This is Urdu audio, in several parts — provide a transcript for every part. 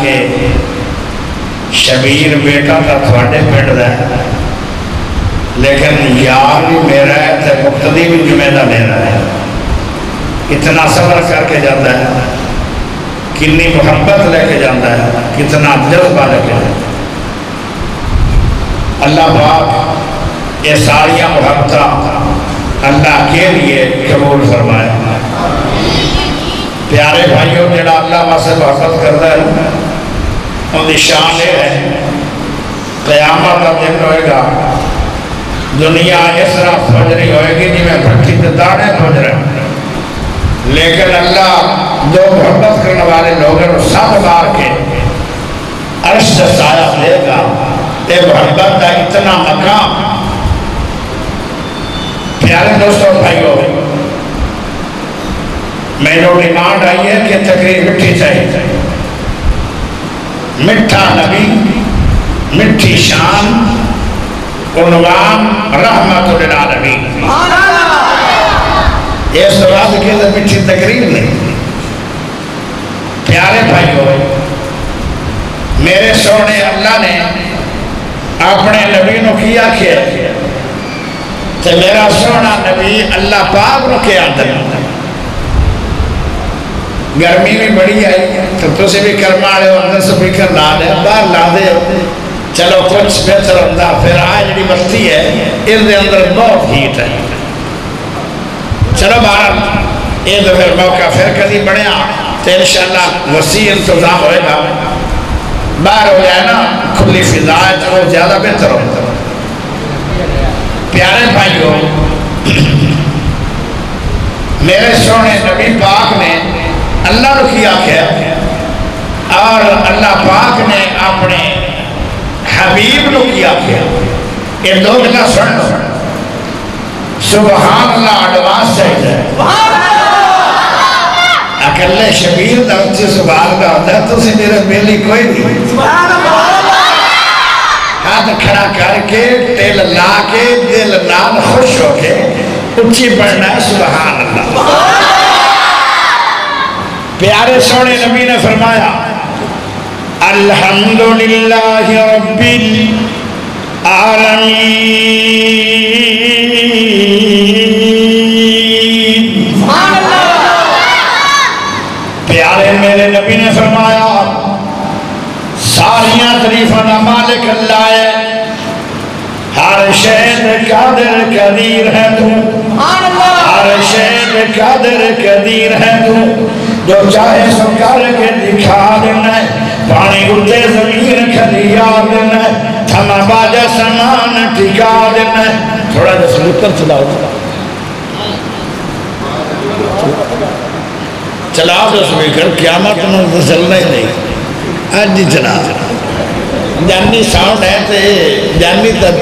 کہ شبیر بیٹا تا تھوڑے پنڈ دا ہے لیکن یار بھی میرا ہے تے مقتدی بھی جمیدہ میرا ہے. اتنا صبر کر کے جاتا ہے, کنی محبت لے کے جاتا ہے, کتنا جذبہ لے کے جاتا ہے. اللہ پاک یہ ساریاں محبتیں اللہ کے لیے قبول فرمائے. پیارے بھائیوں جڑا اللہ وہاں سے محبت کرتا ہے ان کی شان یہ ہے قیامت کا دن ہوئے گا دنیا اس طرح فجری ہوئے گی جی میں بھٹی تے دانے پھج رہے لیکن اللہ جو محبت کرنے والے لوگوں سب بار کے عرش سے سایہ دے گا. یہ محبت کا اتنا مقام. پیارے دوستوں بھائیوں میرے ڈیمانڈ آئی ہے کہ تقریر مٹھی چاہیے. مٹھا نبی, مٹھی شان, عنوان رحمت للعالمین. یہ سوال کے اندر مٹھی تقریر نہیں. پیارے بھائیوں میرے سونے اللہ نے اپنے نبی نو کیا کیا تو میرا سونا نبی اللہ پاک نو کیا اندر. گرمی بھی بڑی آئی تو تُسے بھی کرما لے اندر سپیکر لا لے باہر لا دے چلو کچھ بہتر ہوتا. پھر آج جڑی بستی ہے ان دے اندر بہت ہیٹ ہے. چلو باہر یہ تو پھر موقع پھر کدی بڑھیا تو انشاءاللہ وسیع انتظام ہوئے گا. باہر ہو جائے نا کھلی فضا ہے تو وہ زیادہ بہتر ہوتا. پیارے بھائیوں میرے سونے نبی پاک نے اللہ نے کیا کیا اور اللہ پاک نے اپنے حبیب نے کیا کیا. یہ دو گلا سن سبحان اللہ اڈوانس چاہیے. اکلے شبیر دا اچھے سبحان کا ہوتا ہے تو سے میرے بیلی کوئی نہیں. ہاتھ کھڑا کر کے تیل لا کے دل نال خوش ہو کے اچھی پڑھنا ہے سبحان اللہ. پیارے سونے نبی نے فرمایا الحمدللہ رب العالمین. پیارے میرے نبی نے فرمایا ساریاں تعریفاں دا مالک اللہ ہے, ہر شے قادر قدیر ہے تو, ہر شے قادر قدیر ہے تو, جو چاہے سو کر کے دکھا دینا ہے. پانی اٹھے زمین کھلیا دینا ہے, تھما باجا سامان ٹھکا دینا ہے. تھوڑا جا سلوکر چلاؤ چلاؤ جو سپیکر قیامت میں تو چلنا ہی نہیں. آج جی چلا جانی ساؤنڈ ہے تو جانی تب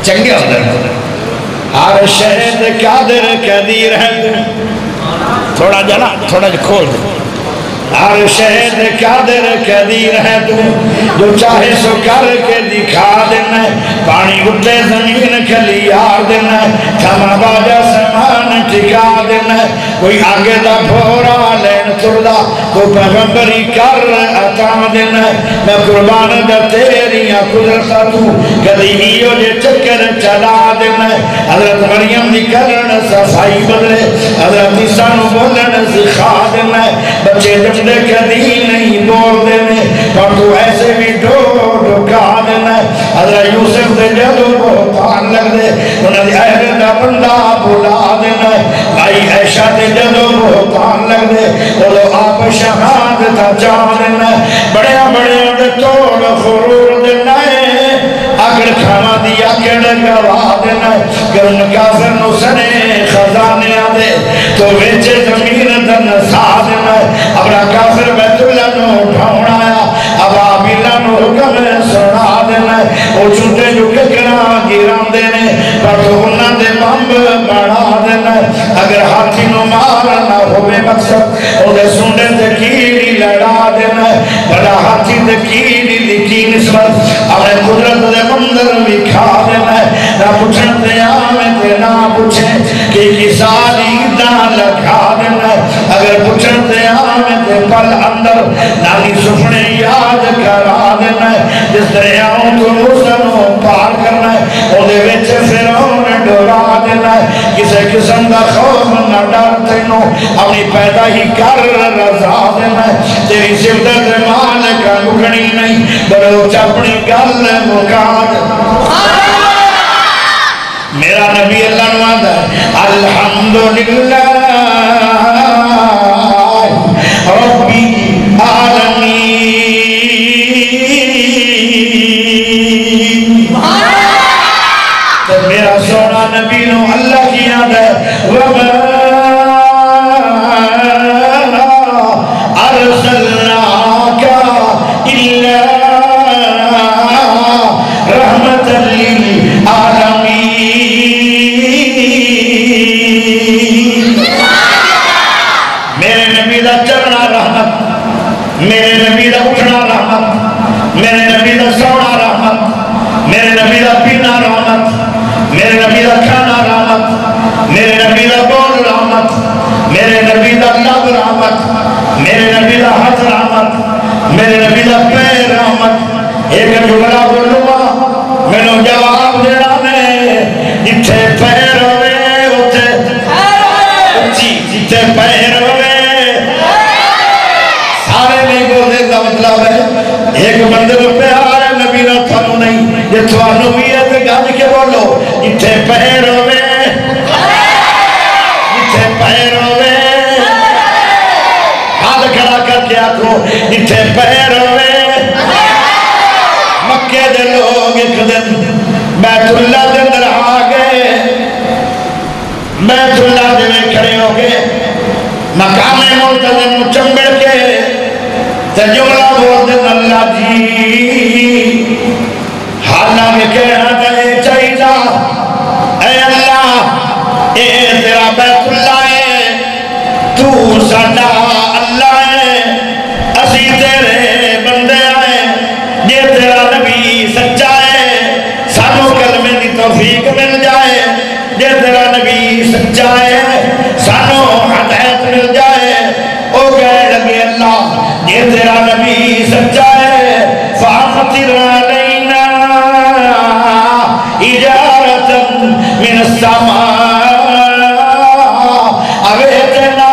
چنگے ہوتا ہے. ہر شہد قادر قدیر ہے تھوڑا جانا تھوڑا جا کھول دے. ہر شہد قادر قدیر ہے تو, جو چاہے سو کر کے دکھا دینا ہے. پانی اٹھے زمین کھلیار دینا ہے, تھما باجا سامان ٹھکا دینا ہے. کوئی آگے دا بھورا لین تردہ کوئی پیغمبری کر عطا دینا ہے. میں قربان دا تیریاں قدرتا تو قدیمیوں جے چکر چلا دینا ہے. حضرت مریم دی کرن صفائی بدلے, حضرت عیسیٰ نو بولن سکھا دینا ہے. بچے جمدے کدی نہیں بول دینے پر تو ایسے بھی ڈھکا دینا ہے. حضرت یوسف دے جدو بہتان لگ دے انہوں نے اہل دا بندہ بھولا دینا ہے. بھائی عائشہ دے جدو بہتان لگ دے انہوں آپ شہادت جا دینا ہے. بڑے بڑے توڑ خرور دینا ہے, اگر کھانا دیا کڑ گوا دینا ہے. گرن کافر نو سنے خزانے آدے تو ویچے زمین دن سا دینا ہے. ابرا کافر بیت اللہ نو ڈھاؤنا آیا, اب آبیلہ نو حکم سنا دینا ہے. وہ چھوٹے جو ککرا گیران دینے پر تو انہاں دے بمب بڑھا دینا ہے. اگر ہاتھی نو مارنا ہوئے مقصد او دے سنڈے دے کیڑی لڑا دینا ہے. بڑا ہاتھی دے کیڑی لکی نسبت اپنے قدرت دے مندر بھی کھا دینا ہے. نہ پوچھتے آمیں تے نہ پوچھے کہ کسانی دان لکھا دینا اگر پوچھتے آمیں تے پل اندر نالی سفنے یاد کرا دینا جس دریاؤں تو موسنوں پار کرنا او دے وچ فرعون ڈرا دینا کسے قسم دا خوف نہ ڈر تینوں اپنی پیدا ہی کر رضا دینا تیری صفت مان کا مکھنی نہیں بلو چپنی گل مکاد میرا نبی اللہ نواز ہے الحمدللہ ربی عالمین تو میرا سونا نبی نو اللہ کی یاد ہے وَمَا أَرْسَلْنَاكَ إِلَّا رَحْمَةً لِلْعَالَمِينَ میرے نبی دا چلنا رحمت میرے نبی دا اٹھنا رحمت میرے نبی دا سونا رحمت میرے نبی دا پینا رحمت میرے نبی دا کھانا رحمت میرے نبی دا بول رحمت میرے نبی دا لب رحمت میرے نبی دا ہاتھ رحمت میرے نبی دا پیر رحمت ایک جملہ بولوا میں نے جواب دینا میں جتھے پیر ہوئے جتھے پیر ہوئے سارے نہیں بولے کا مطلب ہے ایک مندر پیار نبی نہ تھانو نہیں یہ تھانو بھی ہے تو گاج کے بولو جتھے پیر ہوئے جتھے پیر ہوئے ہاتھ کھڑا کر کے آکھو جتھے پیر ہوئے مکہ دے لوگ ایک دن بیت اللہ دے اندر آگئے بیت اللہ دے میں کھڑے ہو گئے مقام منتظم چمبڑ کے تجملہ بول دن اللہ جی حالہ میں کہنا دے چاہیتا اے اللہ اے تیرا بیت اللہ ہے تو ساڈا اللہ ہے اسی تیرے بندے آئے یہ تیرا نبی سچا ہے سانو کلمے دی توفیق مل جائے یہ تیرا نبی سچا ہے سانو ہدایت مل جائے او کہے لگے اللہ یہ تیرا نبی سچا ہے فَأَمْطِرْ عَلَيْنَا إِجَارَةً مِنَ السَّمَاءِ أَوِئْتِنَا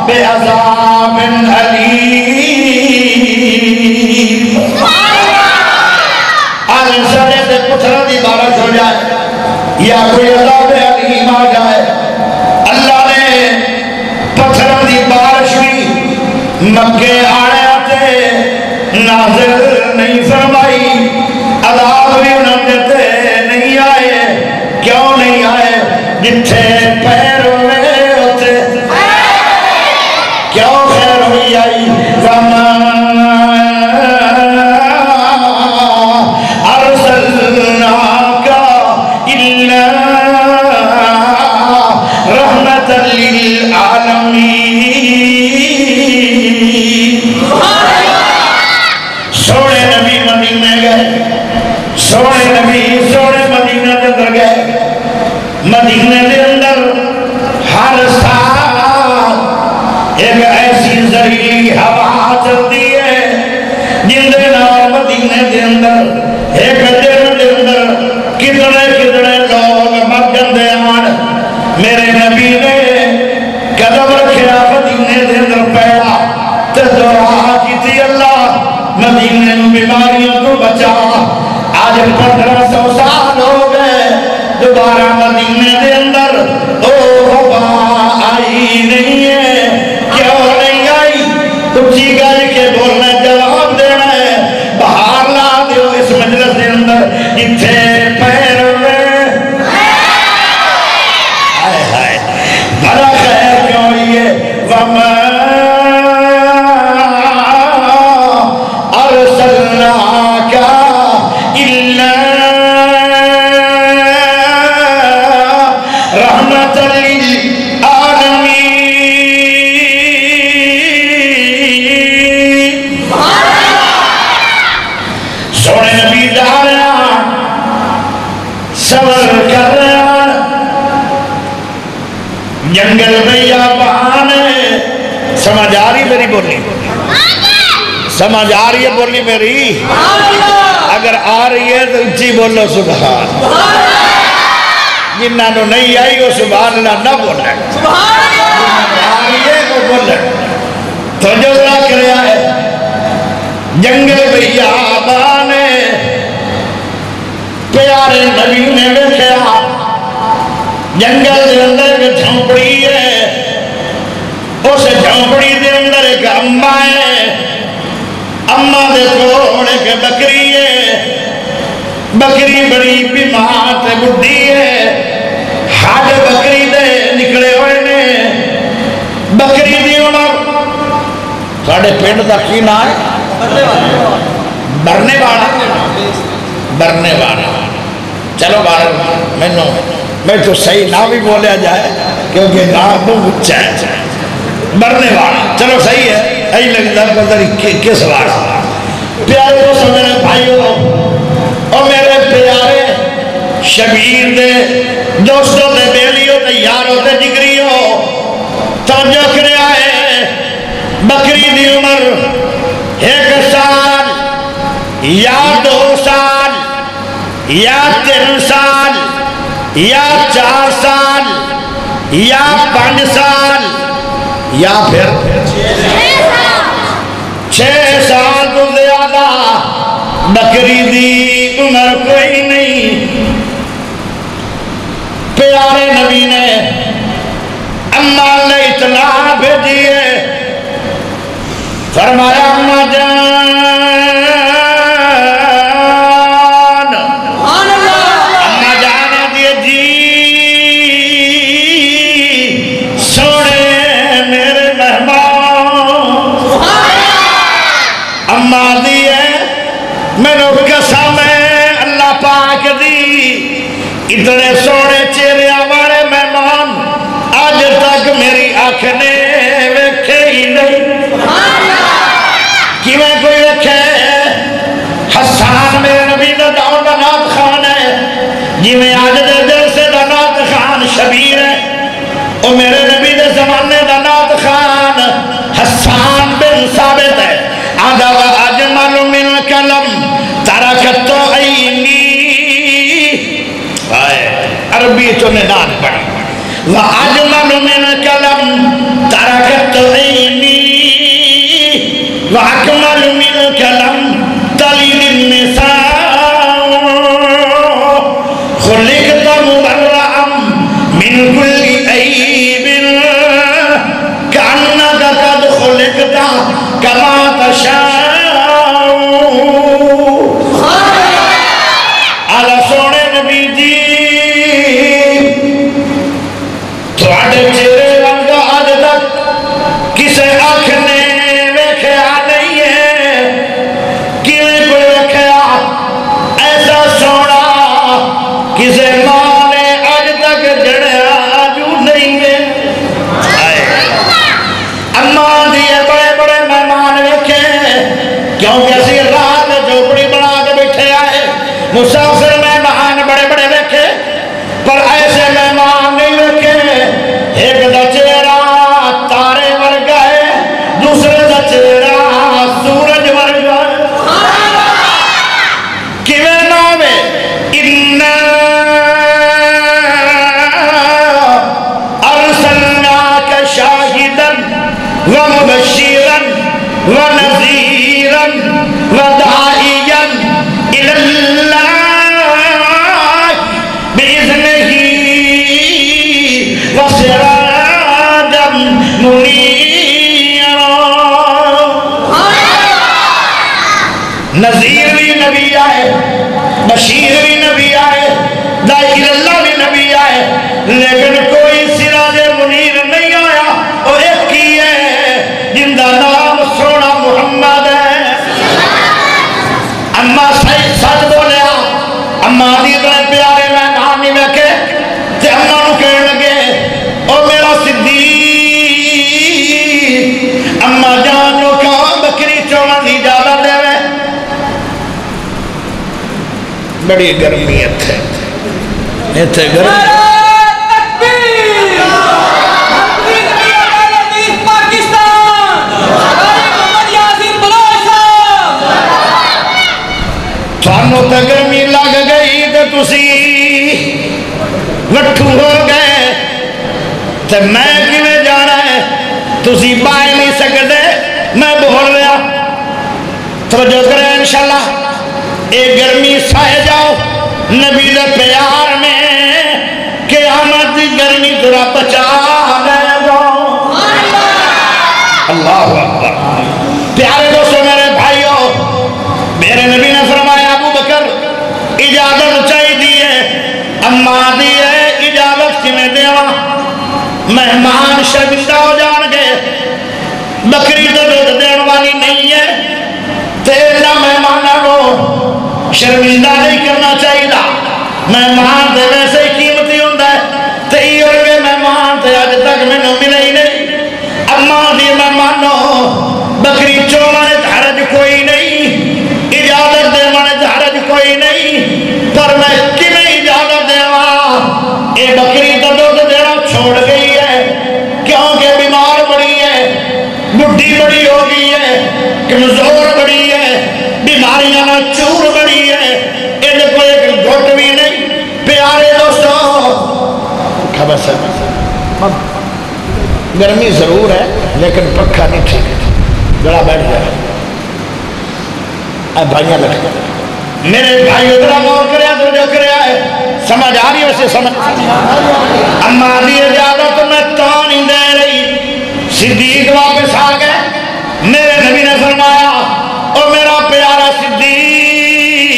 بِعَذَابٍ أَلِيمٍ آج سڑے سے پتھر دی بارش ہو جائے یا کوئی عذاب علیم آ جائے اللہ نے پتھر دی بارش بھی مکے آیات نازل نہیں فرمائی عذاب بھی انہوں دیتے نہیں آئے کیوں نہیں آئے جتھے پیر ہوئے ہوتے کیوں خیر ہوئی آئی وَمَا أَرْسَلْنَاكَ إِلَّا رَحْمَةً لِلْعَالَمِينَ سوڑے نبی مدینہ گئے سوڑے نبی سوڑے مدینہ دے اندر گئے مدینہ دے اندر ہر سال ایک ایسی زہریلی ہوا چلتی ہے جن دے نام مدینہ دے اندر ایک دن دے اندر کتنے لوگ مر جاندے آن میرے نبی نے قدم رکھیا مدینہ دے اندر پہلا تے دعا کیتی اللہ مدینہ نو بیماریوں کو بچا آج 1500 سال ہو گئے دوبارہ مدینہ دے اندر وبا آئی نہیں ہے کیوں نہیں آئی اچھی گل کے بولنا جواب دینا ہے باہر لا دیو اس مجلس دے اندر جتھے پیر ہوئے ہائے ہائے بڑا خیر کیوں یہ وَمَا أَرْسَلْنَاكَ إِلَّا رَحْمَةً لِلْعَالَمِينَ جنگل بیابان سمجھ آ رہی میری بولی سمجھ آ رہی ہے بولی میری اگر آ رہی ہے تو اچھی بولو سبحان جنہاں نو نہیں آئی وہ سبحان اللہ نہ بولے آ رہی ہے وہ بولے تو جو رکھ رہا ہے جنگل بیابان پیارے نبی نے دیکھا جنگل دے اندر ایک جھونپڑی ہے اس جھونپڑی دے اندر ایک اماں ہے اماں دے کول ایک بکری ہے بکری بڑی بیمار تے بڈھی ہے ہاتھ بکری دے نکلے ہوئے نے بکری دی عمر ساڑھے پنڈ دا کی نام ہے برنے والا چلو میں تو صحیح نہ بھی بولیا جائے کیونکہ نام بہت اچھا ہے برنے والا چلو صحیح ہے ایسی لگتا پتہ کس بات پیارے دوستوں میرے بھائیوں اور میرے پیارے شبیر دے دوستوں دے بیلیوں دے یاروں دے جگریوں توجہ کرے آئے بکری دی عمر 1 سال یا 2 سال یا 3 سال یا 4 سال یا 5 سال یا پھر 6 سال تو زیادہ بکری دی عمر کوئی نہیں پیارے نبی نے اماں نے اطلاع بھیجی ہے فرمایا اماں جان اماں جان دیئے جی سونے میرے مہمان اماں دیئے میں نے قسم ہے اللہ پاک دی اتنے سونے چہرے ہمارے مہمان آج تک میری آنکھ نے ویکھے ہی نہیں کہ میں کوئی رکھے حسان میرے نبی دا داؤں دا نات خان ہے جی میں آج دے دل سے دا نات خان شبیر ہے او میرے نبی دے زمانے دا نات خان حسان بن ثابت ہے آدھا و اجمل من کلم ترکتو عینی عربی تو نے نات پڑھی و اجمل من کلم ترکتو عینی وَأَكْمَلُ مِنْ تَلِدِ النِّسَاءُ خُلِقْتَ مُبَرَّأً مِنْ كُلِّ عَيْبٍ كَأَنَّكَ قَدْ خُلِقْتَ كَمَا تَشَاءُ آلہ سونے نبی جی تھوڑے چہرے رنگا آج تک کسے آنکھ نے کسے ماں نے آج تک جڑیا جو نہیں ہے اماں دیئے بڑے بڑے مہمان ویکھے کیونکہ اسی رات جھوپڑی بنا کے بیٹھے آئے مسافر مہمان بڑے بڑے ویکھے پر ایسے مہمان نہیں ویکھے ایک دا چہرہ تارے ورگا ہے دوسرے دا چہرہ سورج ورگا ہے کیویں نام ہے ومبشرا ونذيرا وداعيا إلى الله بإذنه وسراجا منيرا نذیر بھی نبی آئے بشیر بھی نبی آئے داعی إلى اللہ بھی نبی آئے لیکن کوئی سراج منیر نہیں آیا اور ایک کی ہے جن دا نام سونا محمد ہے اماں سچ بولیا اماں دی بڑے پیارے مہمان نہیں ویکھے تے اماں نو کہنے لگے او میرا صدیق اماں جان نو کہاں بکری چوڑن دی اجازت دے بڑی گرمی ہے گرمی تو میں کیویں جانا ہے تسی باہر نہیں سکتے میں بول رہا توجہ کریں انشاءاللہ ایک گرمی سائے جاؤ نبی دے پیار میں قیامت دی گرمی ترا بچا لے جاؤ اللہ اکبر پیارے دوستو میرے بھائیو میرے نبی نے فرمایا ابو بکر اجازت چاہی دیئے اما دیئے اجازت کی میں دیوا مہمان شرمندہ ہو جان گے بکری تو دودھ دین والی نہیں ہے تیرا مہمانہ کو شرمندہ نہیں کرنا چاہیے مہمان دے ویسے ہی قیمتی ہوندہ ہے تئی اور کے مہمان تے آج تک میں نو ملے ہی نہیں اما دی مہمانوں بکری چوڑانے حرج کوئی نہیں اجازت دے مانے حرج کوئی نہیں پر میں کمیں اجازت دے وہاں اے بکری تو دودھ دینا چھوڑ گئی ہے کیونکہ بیمار بڑی ہے بڑھی بڑی ہو گئی ہے کمزور بڑی ہے بیماریاں نہ چور بڑی ہے یہ کوئی ایک گھٹ بھی نہیں پیارے دوستوں خبر سے گرمی ضرور ہے لیکن پکھا نہیں ٹھیک جڑا بیٹھ گیا اب بھائیاں بیٹھ گیا میرے بھائی ادھر غور کریا تو جو کریا ہے سمجھ آ رہی ہے ویسے سمجھ اما دی اجازت میں تو نہیں دے رہی صدیق واپس آ گئے میرے نبی نے فرمایا او میرا پیارا صدیق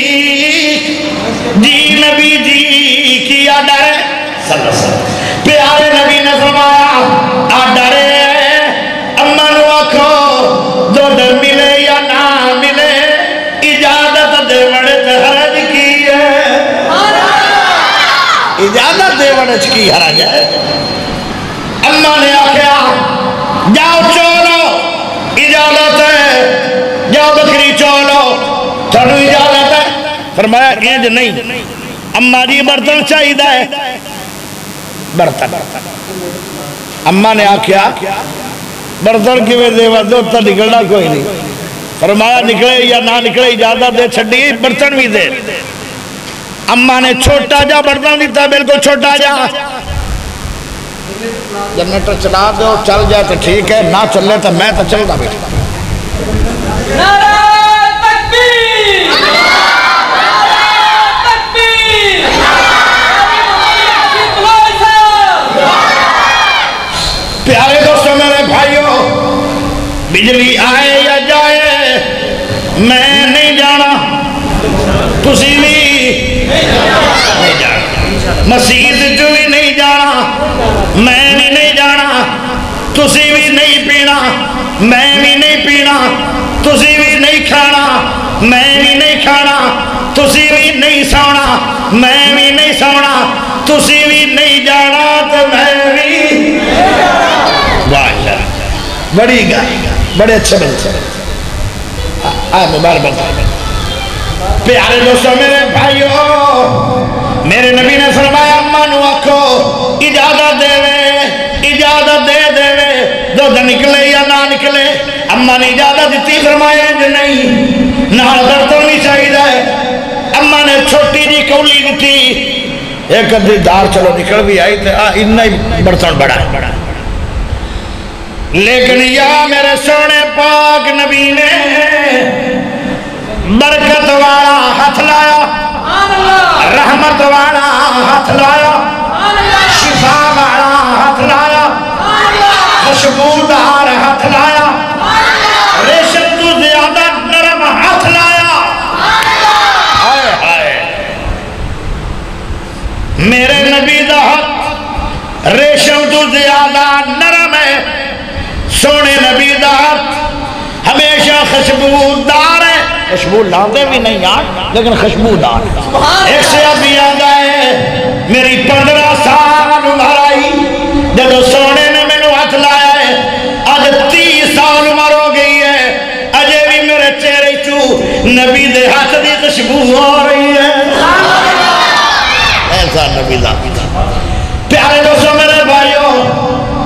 جی نبی جی کیا ڈرے صلی اللہ علیہ وسلم پیارے نبی نے فرمایا آ ڈرے اما نو آکھو جو ڈر ملے یا نہ ملے اجازت دے وڑے حرج کی ہے اجازت دے وڑے کی حرج ہے اما نے آکھیا جاؤ چولو اجازت ہے جاؤ بکری چولو تھوڑو اجازت ہے فرمایا اینج نہیں اما جی برتن چاہیے ہے برتن اما نے آکھیا برتن کی میں دے وردو تا نکلنا کوئی نہیں فرمایا نکلے یا نہ نکلے اجازت دے چھڑی برتن بھی دے اما نے چھوٹا جا برتن دیتا بالکل چھوٹا جا جنریٹر چلا دو چل جائے تو ٹھیک ہے نہ چلے تو میں تو چلتا بیٹھا نعرہ تکبیر نعرہ تکبیر پیارے دوستوں میرے بھائیوں بجلی آئے یا جائے میں نہیں جانا تسی بھی نہیں جانا مسجد جو بھی نہیں جانا میں بھی نہیں جانا تسی بھی نہیں پینا میں بھی نہیں پینا تسی بھی نہیں کھانا میں بھی نہیں کھانا تسی بھی نہیں سونا میں بھی نہیں سونا تسی بھی نہیں جانا تو میں بھی بڑی گائی بڑے اچھے بلتے آئے مبارک بلتے پیارے دوستوں میرے بھائیوں میرے نبی نے فرمایا اما نو آکھو اجازت دے دے دودھ نکلے یا نہ نکلے اما نے اجازت دیتی فرمایا جو نہیں نہ برتن بھی چاہیے اما نے چھوٹی جی کولی دیتی ایک ادھی دار چلو نکل بھی آئی تھے اتنا ہی برتن بڑا ہے لیکن یا میرے سونے پاک نبی نے برکت والا ہاتھ لایا رحمت والا ہاتھ لایا شفا والا ہاتھ لایا خوشبودار ہاتھ لایا ریشم تو زیادہ نرم ہاتھ لایا آئے آئے میرے نبی دا ہاتھ ریشم تو زیادہ نرم ہے سونے نبی دا ہاتھ ہمیشہ خوشبودار ہے خوشبو لاندے بھی نہیں یار لیکن خوشبودار ایک سے ابھی یاد آئے میری 15 سال عمر آئی جب سونے نے میں نے ہاتھ لایا ہے آج 30 سال عمر ہو گئی ہے اجے بھی میرے چہرے چو نبی دے ہاتھ دی خوشبو آ رہی ہے ایسا نبی دا پیارے دوستوں میرے بھائیوں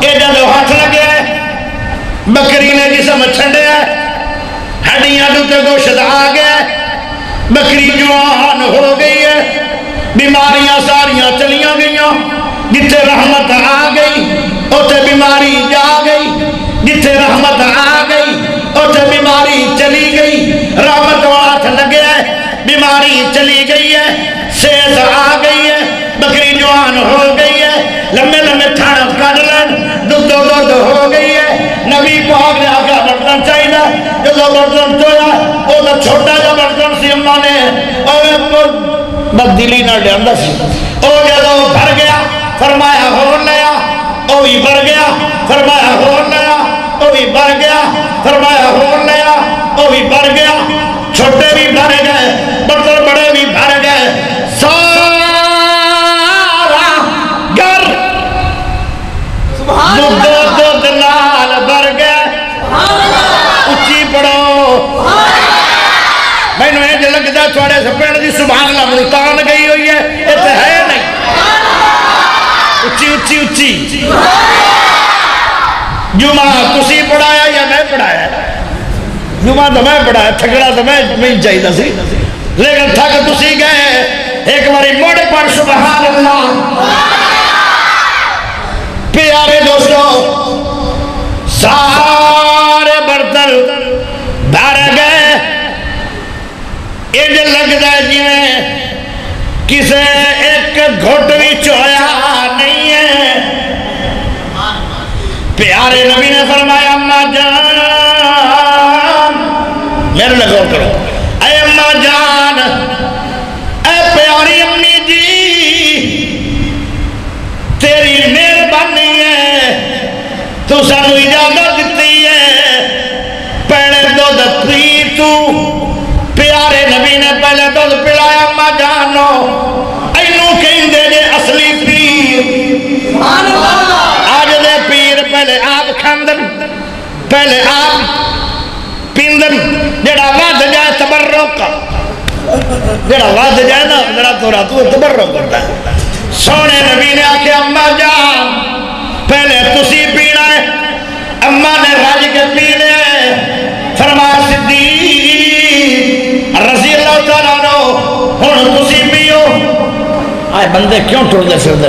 یہ جب ہاتھ لگے بکری نے جسم چھنڈے ہے ہڈیاں دوتے گوشت آ گیا بکری جوان ہو گئی ہے بیماریاں ساریاں چلیاں گئیاں جتھے رحمت آ گئی اوتھے بیماری جا گئی، جتھے رحمت آ گئی اوتھے بیماری چلی گئی، رحمت ہاتھ لگے ہے بیماری چلی گئی ہے، صحت آ گئی ہے، بکری جوان ہو گئی ہے، لمبے لمبے تھانا کر لین، دودھ ہو گئی ہے، نبی پاک نے آگیا برتن چاہیے، جو برتن چویا وہ تو چھوٹا جا برتن سی اماں نے اور بددلی نہ ڈیاندہ سی، او جدو بھر گیا فرمایا ہو لیا، او بھی بھر گیا فرمایا ہو لیا، او بھی بھر گیا فرمایا ہو لیا، او بھی بھر گیا، چھوٹے بھی بھر گئے برتن بڑے بھی بھر گئے، سارا گھر دودھ نال بھر گئے، اچھی پڑھو میں نے جو لگتا تھوڑے سے پیڑ دی سبحان اللہ ملتان گئی ہوئی ہے، یہ تو ہے نہیں، اچھی اچھی اچھی جمعہ تسی پڑھایا یا میں پڑھایا؟ جمعہ تو میں پڑھایا، تھکڑا تو میں چاہیے سی، لیکن تھک تسی گئے، ایک باری موڑ پر سبحان اللہ۔ پیارے دوستو سارے برتن بھر گئے، یہ لگتا ہے جی میں کسے ایک گھٹ بھی چویا نہیں ہے۔ پیارے نبی نے فرمایا اماں جان، میرے لئے غور کرو، اے اماں جان، اے پیاری امی جی، تیری مہربانی ہے، تو سانو اجازت دیتی ہے، پہلے دودھ پی تو۔ پیارے نبی نے پہلے دودھ پلایا اماں جانو، اینو کہیں دے دے اصلی پیر، آج دے پیر پہلے آپ کھاندن، پہلے آپ پیندن، جڑا واد جائے تبرک، جڑا واد جائے نا جڑا تورا تو تبرک کرتا ہے۔ سونے نبی نے آکے اماں جان پہلے تسی پینا ہے، اماں نے راج کے پینے فرمایا صدیق رضی اللہ تعالیٰ عنہ ہن تسی پیو۔ آئے بندے کیوں ٹوڑ دے پھر دے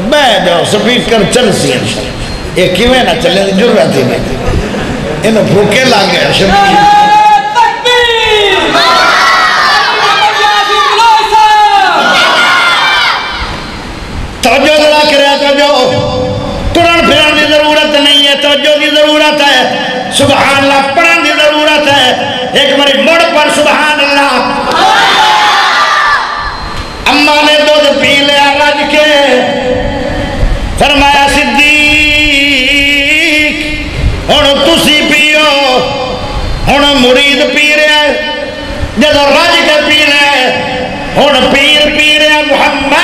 میں جو سپیکر چل سی ہیں، یہ کیویں نہ چلے جرات ہی نہیں، انہوں بھوکے لاگے شبیر توجہ ذرا کرے، توجہ ٹرن پھرن دی ضرورت نہیں ہے، توجہ دی ضرورت ہے، سبحان اللہ پڑھن دی ضرورت ہے، ایک باری مڑ پر سبحان اللہ۔ اماں نے دودھ پی لیا رج کے، فرمایا صدیق ہن تسی پیو، ہن مرید پی رہا ہے، جدو رج کے پی رہا ہے، ہن پیر پی رہا ہے محمد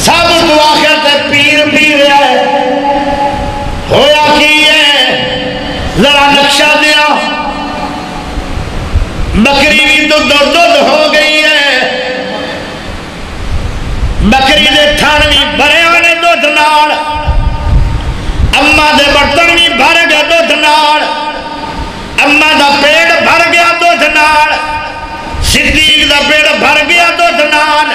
سب تو آخر تے پیر پی رہا ہے، ہویا کی ہے ذرا نقشہ دیا، بکری بھی دودھ ہو گئی ہے، بکری دے تھان بھی بھرے ہونے دودھ نال، اماں دے برتن بھی بھر گیا دودھ نال، اماں دا پیڑ بھر گیا دودھ نال، صدیق دا پیڑ بھر گیا دودھ نال،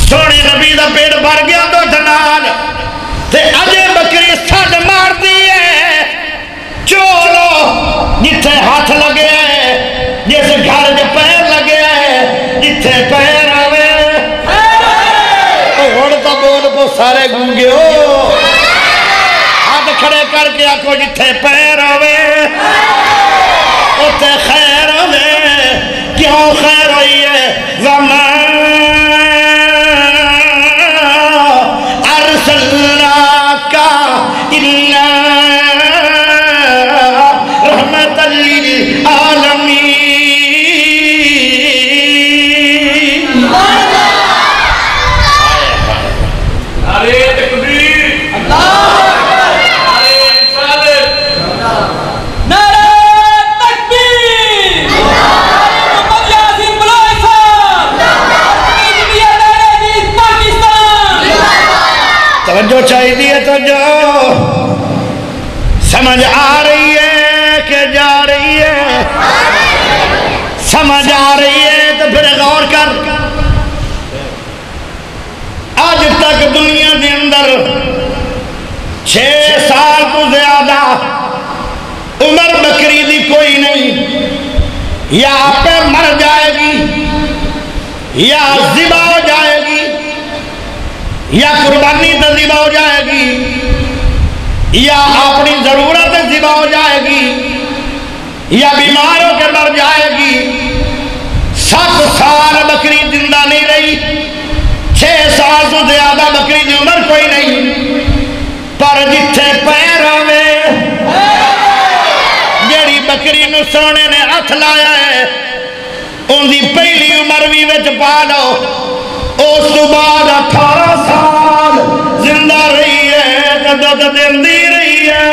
سونے نبی دا پیڑ بھر گیا دودھ نال، تے اجے بکری سٹ مار دی ہے، چولو جتھے ہاتھ لگے ہے، جیسے گھر جے پیر لگے ہے، جتھے پیر آوے ہوڑ تا بول کو سارے گونگے ہو، ہاتھ کھڑے کر کے آکو جتھے پیر آوے اتے خیر آوے، کیوں خیر ہوئی ہے وَمَا أَرْسَلْنَاكَ إِلَّا رَحْمَةً لِلْعَالَمِينَ۔ نعرہ تکبیر، نعرہ رسالت، نعرہ تکبیر، محمد یاسین بلوچ صاحب، انڈیا لائبریری پاکستان۔ توجہ چاہیے دیئے توجہ، سمجھ آ رہی ہے کہ جا رہی ہے؟ سمجھ آ رہی ہے تو پھر غور کر، آج تک یا آپ پہ مر جائے گی، یا ذبح ہو جائے گی، یا قربانی تے ذبح ہو جائے گی، یا اپنی ضرورت ذبح ہو جائے گی، یا بیمار ہو کے مر جائے گی۔ 7 سال بکری زندہ نہیں رہی، 6 سال تو زیادہ بکری دی عمر کوئی نہیں، پر جتھے پیر ہوئے جیڑی بکری نو سونے نے ہاتھ لایا ہے ان دی پہلی عمر بھی وچ پا لو، اس تو بعد 18 سال زندہ رہی ہے، دودھ دیندی رہی ہے،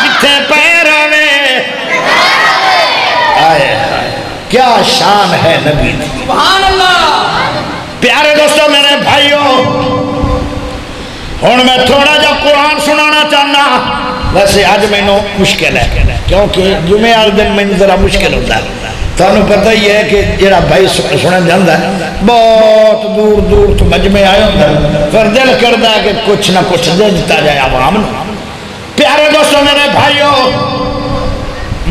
جتھے پیر ہوئے۔ آئے کیا شان ہے نبی دی، سبحان اللہ۔ پیارے دوستو میرے بھائیوں، ہن میں تھوڑا جا قرآن سنانا چاہنا، ویسے آج میں نو مشکل ہے کیونکہ جمعہ آل دن میں ذرا مشکل ہوتا ہے۔ تو انہوں پتہ ہی ہے کہ جڑا بھائی سنن جاندہ ہے بہت دور دور تو مجمع آئے ہوتا ہے، پھر دل کردہ ہے کہ کچھ نہ کچھ دیتا جائے عوام نے۔ پیارے دوستو میرے بھائیوں،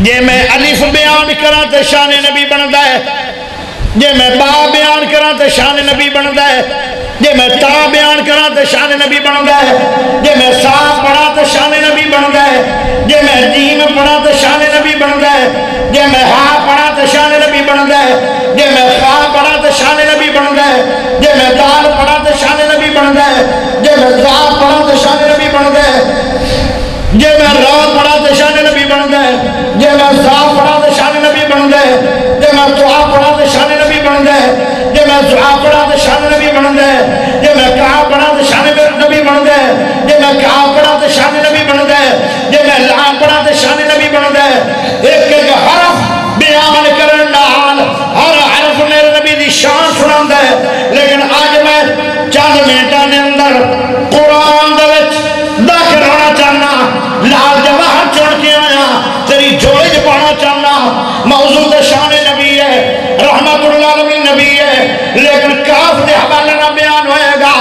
یہ میں الف بیان کرا تے شان نبی بندا ہے، یہ میں با بیان کرا تے شان نبی بندا ہے، یہ میں تا بیان کرا تے شان نبی بندا ہے، یہ میں سا پڑھا تے شان نبی بندا ہے، یہ میں جیم پڑھا تے شان نبی بندا ہے، یہ میں ہا پڑھا تے شان نبی بندا ہے، یہ میں خا پڑھا تے شان نبی بندا ہے، یہ میں دال پڑھا تے شان نبی بندا ہے، یہ میں زا پڑھا تے شان نبی بندا ہے، یہ میں را پڑھا تے شان نبی بندا ہے، یہ میں زا پڑھا تے شان نبی بندا ہے، یہ میں دعا پڑھا تے شان نبی بندا ہے، یہ میں دعا پڑھا تے شان نبی بندا ہے، یہ میں کہا پڑھا تے شان نبی بندا ہے، یہ میں کہا پڑھا تے شان نبی بندا ہے، یہ میں لا پڑھا تے شان نبی بندا ہے۔ ایک ایک حرف بیان کرن نال ہر حرف میرے نبی دی شان سناندا ہے، لیکن آج میں چند منٹاں دے اندر قرآن دے وچ داخل ہونا چاہنا، لال جواہر چڑھ کے آیا تیری جوڑے جو پانا چاہنا، موضوع دے شان نبی ہے، رحمت العالمین نبی ہے، لیکن کاف دے حوالے نہ بیان ہوئے گا۔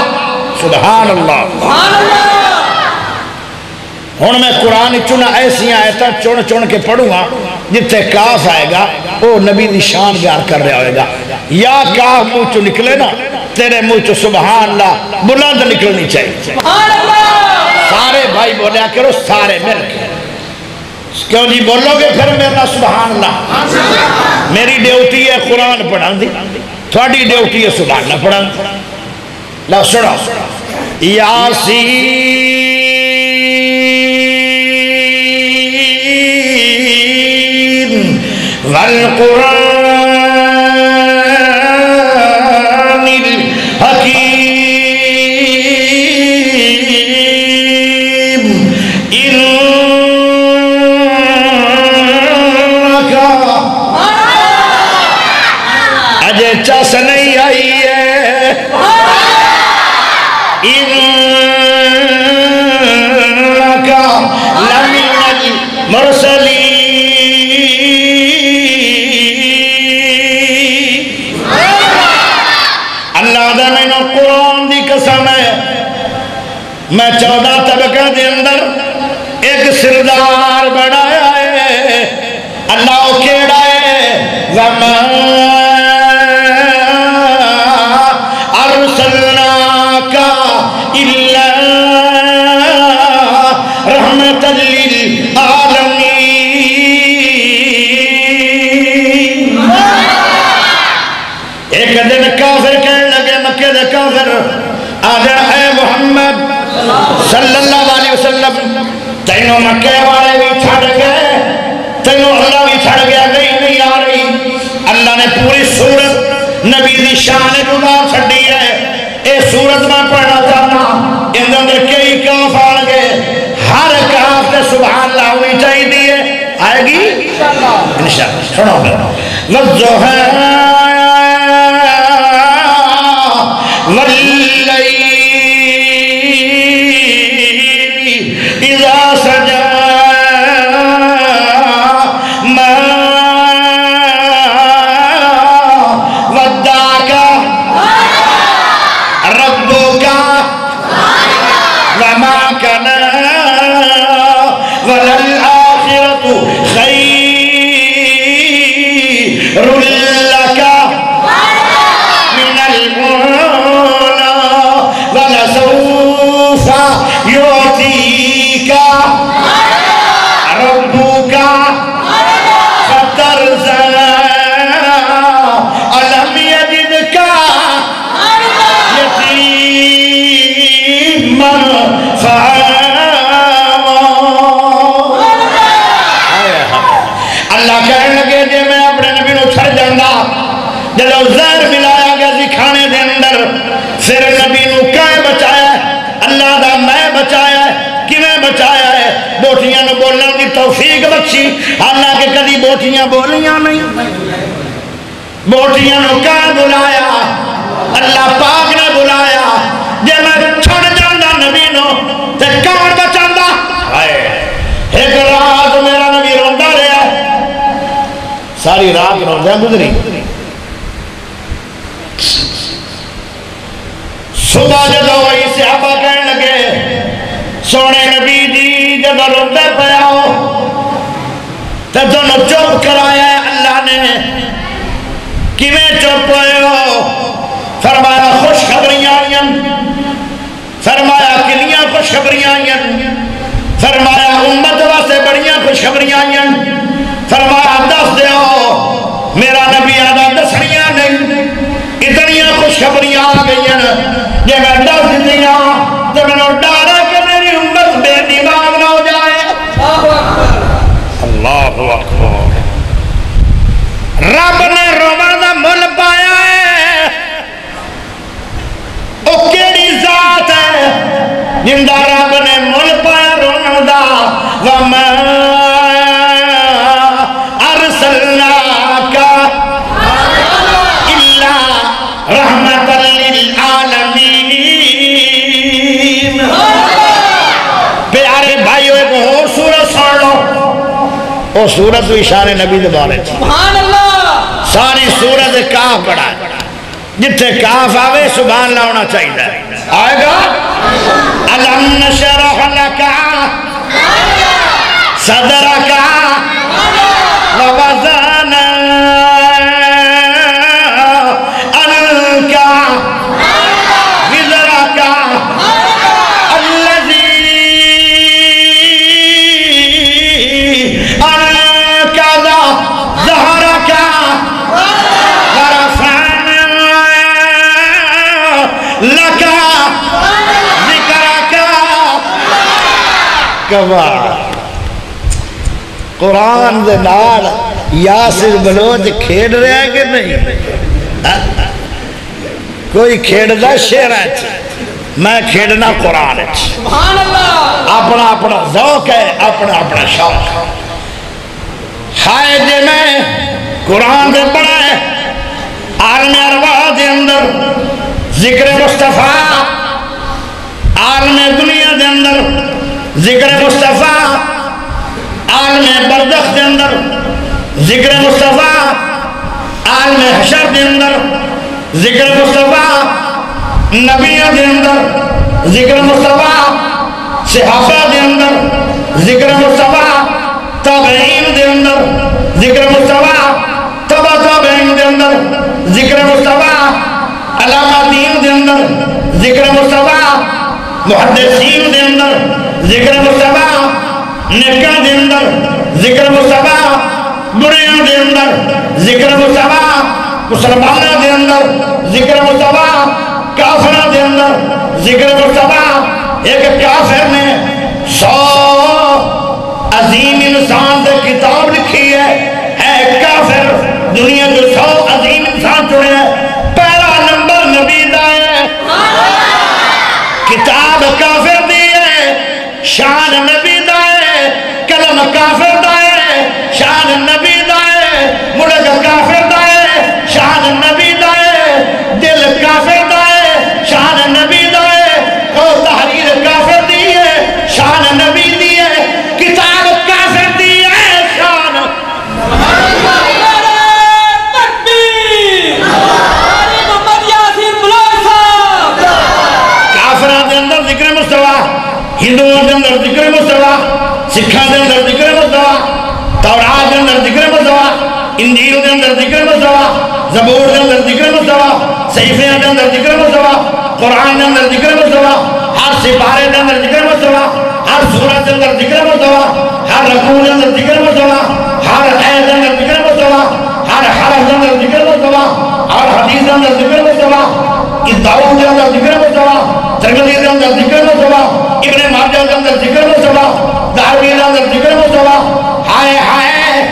سبحان اللہ، سبحان اللہ۔ ہن میں قرآن چنا ایسی آیتاں چن چن کے پڑھوں گا جتنے کاف آئے گا وہ نبی دی شان بیان کر رہا ہوئے گا، یا کاف منہ چو نکلے نا تیرے منہ چو سبحان اللہ بلند نکلنی چاہیے۔ سبحان اللہ۔ سارے بھائی بولیا کرو، سارے مل کے، کیوں جی بولو گے پھر میرا سبحان اللہ؟ میری ڈیوٹی ہے قرآن پڑھان دی، تھوڑی ڈیوٹی ہے سبحان اللہ پڑھان۔ لو سنو، یاسین والقرآن الحکیم اجے چس نہیں آئی ہے، انکا لمن المرسلین۔ اللہ دا میں نو قرآن دی قسم ہے، میں 14 طبقہ دے اندر ایک سردار بڑھایا ہے، اللہ کیڑا ہے، وَمَا أَرْسَلْنَاكَ إِلَّا رَحْمَةً لِلْعَالَمِينَ۔ ایک دن کافر کہنے لگے، مکہ دے کافر، آجا اے محمد صلی اللہ علیہ وسلم، تینوں مکہ والے بھی چھڑ گئے، تینوں اللہ بھی چھڑ گیا، نہیں آ رہی۔ اللہ نے پوری سورت نبی دی شان گزار چھڑی ہے، اے سورت میں پڑھنا چاہنا، ان اندر کئی کاف آ گئے، ہر کاف تے سبحان اللہ ہوئی چاہی دیئے، آئے گی انشاءاللہ۔ سنو گا وَالضُّحَىٰ وَاللَّيْلِ إِذَا سَجَىٰ مَا وَدَّعَكَ رَبُّكَ وَمَا قَلَىٰ وَلَلْآخِرَةُ خَيْرٌ لگے جے میں اپنے نبی نو چھڑ جاندہ جدو زہر ملایا گیا سی کھانے دے اندر پھر نبی نو کائیں بچایا ہے اللہ دا میں بچایا ہے کیویں بچایا ہے بوٹیاں نو بولن دی توفیق بخشی حالانکہ کدی بوٹیاں بولیاں نہیں بوٹیاں نو کائیں بلایا اللہ پاک نے بلایا جے میں چھڑ جاندہ نبی نو تے کائیں بچاندہ ایک رات میرا نبی روندہ رہا ساری رات روندہ گزری صبح جدو وہی صحابہ کہنے لگے سونے نبی جی جب روندہ پہ آؤ تو دونوں چپ کرایا ہے اللہ نے کیویں چپ ہوئے ہو فرمایا خوشخبریاں آئیں فرمایا کنیاں خوشخبریاں آئیں فرمایا امت واسے بڑیاں خوشخبریاں آئیں فرمایا دس دیو میرا نبی آدھا دسڑیاں نہیں اتنیاں خوشخبریاں آ گئی ہیں یہ میں دس دیا تو میں نے ڈارا کہ میری امت بے دماغ نہ ہو جائے اللہ اکبر رب نے رومان دا مل پایا ہے او کیڑی ذات ہے جندہ رب نے مل پایا رومان دا وَمَا أَرْسَلْنَاكَ إِلَّا رَحْمَةً لِلْعَالَمِينَ پیارے بھائیو ایک اور سورت سن لو او سورت اشارے نبی دے بارے سبحان اللہ ساری سورت کاف پڑھا جتھے کاف آوے سبحان اللہ ہونا چاہیے آئے گا أَلَمْ نَشْرَحْ لَكَ صَدْرَكَ وَوَضَعْنَا عَنْكَ وِزْرَكَ الَّذِي أَنْقَضَ ظَهْرَكَ وَرَفَعْنَا لَكَ ذِكْرَكَ کبھار قرآن دے نال یاسر بلوچ کھیڑ رہا ہے کہ نہیں کوئی کھیڑ دا شیر ہے میں کھیڑنا قرآن ہے سبحان اللہ اپنا اپنا ذوق ہے اپنا اپنا شوق ہائے جے میں قرآن دے پڑھا ہے عالم ارواح دے اندر ذکر مصطفیٰ عالم دنیا دے اندر ذکر مصطفیٰ عالم بردخ دے اندر ذکر مصطفیٰ عالم حشر دے اندر ذکر مصطفیٰ نبیہ دے اندر ذکر مصطفیٰ صحابہ دے اندر ذکر مصطفیٰ تابعین دے اندر ذکر مصطفیٰ تبع تابعین دے اندر ذکر مصطفیٰ علامہ دین دے اندر ذکر مصطفیٰ محدثین دے اندر ذکر مصطفیٰ نیکاں دے اندر ذکر مصطفیٰ بڑیاں دے اندر ذکر مصطفیٰ مسلمانہ دے اندر ذکر مصطفیٰ کافرہ دے اندر ذکر مصطفیٰ ایک کافر نے 100 عظیم انسان دے کتاب لکھی ہے کافر دنیا جو 100 عظیم انسان چڑھے ہیں پہلا نمبر نبی دا ہے کتاب کافر دی ہے شان نبی دا ہے کلم کافر دا ہے شان نبی دا ہے ملک کافر دا ہے شان نبی دا ہے دل کافر دا ہے شان نبی دا ہے او تحریر کافر دی ہے شان نبی دی ہے کتاب کافر دی ہے شان کافران دے اندر ذکر مصطفیٰ ہندوؤں دے اندر ذکر مصطفیٰ سکھان دے اندر ذکر مصطفیٰ تورات دے اندر ذکر مصطفیٰ انجیل دے اندر ذکر مصطفیٰ زبور دے اندر ذکر مصطفیٰ صحیفیاں دے اندر ذکر مصطفیٰ قرآن دے اندر ذکر مصطفیٰ ہر سپارے دے اندر ذکر مصطفیٰ ہر سورت دے اندر ذکر مصطفیٰ ہر رکوع دے اندر ذکر مصطفیٰ ہر آیت دے اندر ذکر مصطفیٰ ہر حرف دے اندر ذکر مصطفیٰ ہر حدیث دے اندر ذکر مصطفیٰ داؤد دے اندر ذکر مصطفیٰ ترمذی دے اندر ذکر مصطفیٰ ابن ماجہ دے اندر ذکر مصطفیٰ دارمی دے اندر ذکر مصطفیٰ ہائے ہائے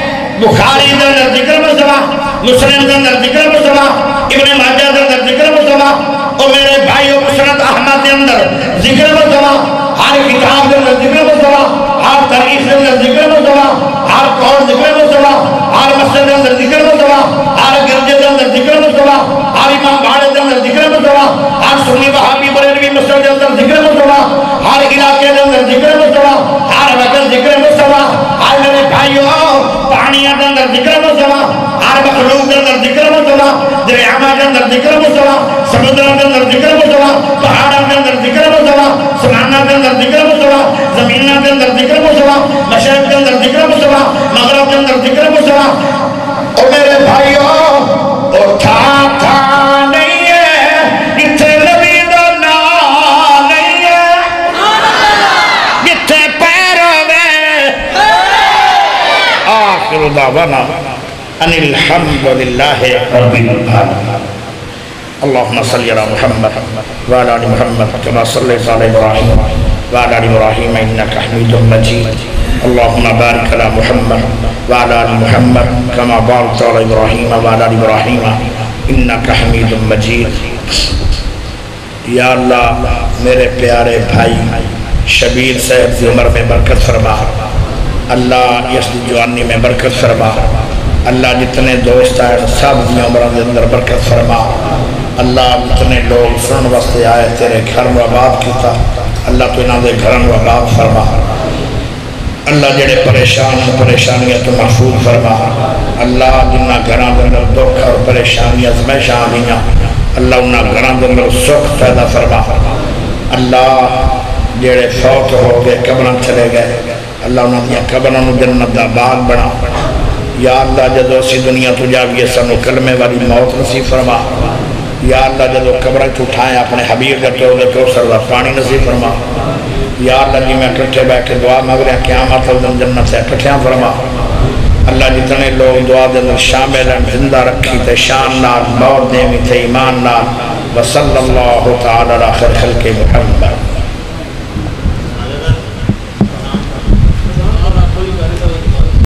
بخاری دے اندر اندر ذکر مصطفیٰ، مسلم کے اندر ذکر مصطفیٰ، ابن ماجہ کے اندر ذکر مصطفیٰ، اور میرے بھائیو مسند احمد کے اندر ذکر مصطفیٰ، ہر کتاب کے اندر ذکر مصطفیٰ، ہر تاریخ کے اندر ذکر مصطفیٰ، ہر قول ذکر مصطفیٰ، ہر مسجد کے اندر ذکر مصطفیٰ، ہر گرجے کے اندر ذکر مصطفیٰ، ہر امام باڑے کے اندر ذکر مصطفیٰ، ہر سنی وہابی بریلوی مسجد کے اندر ذکر مصطفیٰ، ہر علاقے کے اندر ذکر مصطفیٰ، ہر وقت ذکر مصطفیٰ، ہر میرے بھائیو پانیاں کے اندر ذکر مصطفیٰ، ہر مخلوق کے اندر ذکر مصطفیٰ، دریاما کے اندر ذکر مصطفیٰ، سمندر کے اندر ذکر مصطفیٰ، پہاڑوں کے اندر ذکر مصطفیٰ، سمانہ کے اندر ذکر مصطفیٰ، زمینہ کے اندر ذکر مصطفیٰ، مشرق کے اندر ذکر مصطفیٰ، مغرب کے اندر ذکر مصطفیٰ. اور میرے بھائیو اور تھا نہیں ہے جتھے نبی دا نام نہیں ہے، جتھے پیر ہوئے. آخر دعوانا ان الحمدللہ رب العالمین. اللهم صل على محمد وعلى ال محمد كما صليت على ابراهيم وعلى ال ابراهيم انك حميد مجيد. اللهم بارك على محمد وعلى ال محمد كما باركت على ابراهيم وعلى ال ابراهيم انك حميد مجيد. یا اللہ میرے پیارے بھائی شبیر صاحب کی عمر میں برکت فرما، اللہ اس کی جوانی میں برکت فرما، اللہ جتنے دوست آئے سب کی عمروں کے اندر برکت فرما. اللہ جتنے لوگ سنن واسطے آئے تیرے گھر میں آباد کیتا، اللہ تو انہاں دے گھروں میں آباد فرما. اللہ جڑے پریشان ہیں پریشانیاں تو محفوظ فرما. اللہ جنہ گھراں دے اندر دکھ اور پریشانیاں ہمیشہ آ گئیاں، اللہ انہاں گھراں دے اندر سکھ پیدا فرما. اللہ جڑے فوت ہو گئے قبراں چلے گئے، اللہ انہاں دیاں قبراں نوں جنت دا باغ بنا. یا اللہ جدو اسی دنیا تو جاویے سنو کلمے والی موت نصیب فرما. یا اللہ جدو قبریں اٹھائیں اپنے حبیب کا تو کوثر دا پانی نصیب فرما. یا اللہ جی میں کٹھے بیٹھ کے دعا مانگ رہا قیامت الدن جنت سے کٹھیاں فرما. اللہ جتنے لوگ دعا دے اندر شامل ہیں زندہ رکھی تے شان نال موت دیوی تے ایمان نال. وصلی اللہ تعالی علی خیر خلق محمد.